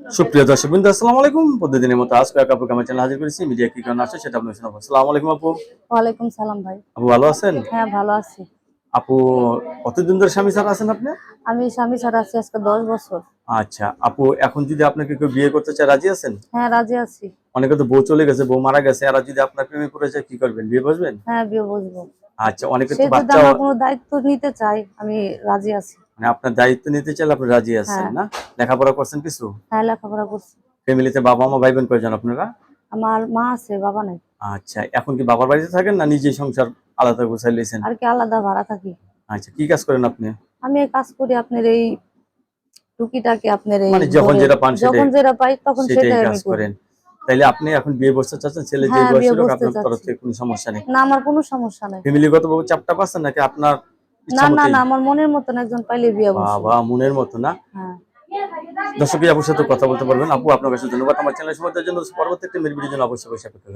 সুপ্রিয় দর্শকবৃন্দ, আসসালামু আলাইকুম। প্রতিদিনের মতো আজকে এক আপুকে আমার চ্যানেলে হাজির করেছি। মিডিয়া কি কারণে আসে সেটা আপনার শোনাবো। আসসালামু আলাইকুম আপু। ওয়ালাইকুম সালাম ভাই। আপু ভালো আছেন? হ্যাঁ, ভালো আছি। আপু কতদিন ধরে স্বামী ছাড়া আছেন আপনি? আমি স্বামী ছাড়া আছি আজকে ১০ বছর। আচ্ছা আপু, এখন যদি আপনাকে কেউ বিয়ে করতে চায় রাজি আছেন? হ্যাঁ, রাজি আছি। অনেকে তো বউ চলে গেছে, বউ মারা গেছে, এরা যদি আপনার প্রেমে পড়ে যায় কি করবেন? বিয়ে বসবেন? হ্যাঁ, বিয়ে বসবো। আচ্ছা, অনেকে সে তো যদি বাচ্চা আমার কোনো দায়িত্ব নিতে চায়, আমি রাজি আছি। মানে আপনার দায়িত্ব নিতে চাইলে আপনি রাজি আছেন হ্যাঁ, না? লেখাপড়া করছেন কিছু? হ্যাঁ, লেখাপড়া করছি। ফ্যামিলিতে বাবা মা ভাই বোন কয়জন আপনারা? আমার মা আছে, বাবা নাই। আচ্ছা, এখন কি বাবার বাড়িতে থাকেন না নিজেই সংসার আলাদা গোছাই লইছেন? আর কি আলাদা ভাড়া থাকি। আচ্ছা, কি কাজ করেন আপনি? আমি এই কাজ করি আপনার এই টুকিটাকি আপনার এই মানে যখন যেটা পান যখন সেটাই যেটা পাই তখন সেটাই সেটাই কাজ আমি করি। করেন। তাইলে আপনি এখন বিয়ে বসতে চাচ্ছেন, ছেলে যে হ্যাঁ, বয়স বিয়ে হোক বসতে আপনার তরফ চাচ্ছি। থেকে কোনো সমস্যা নেই। না, আমার কোনো সমস্যা নাই। ফ্যামিলিগতভাবে চাপটা পাচ্ছেন নাকি আপনার না, ইচ্ছা না, মতোই? না, আমার মনের মতন একজন পাইলে বিয়ে বসবো। বাবা, মনের মতো না। হ্যাঁ। দর্শক আপুর সাথে কথা বলতে পারবেন। আপু আপনার কাছে ধন্যবাদ আমার চ্যানেল সময় দেওয়ার জন্য। পরবর্তী একটা মেয়ের ভিডিওর জন্য অবশ্যই অপেক্ষা করবেন।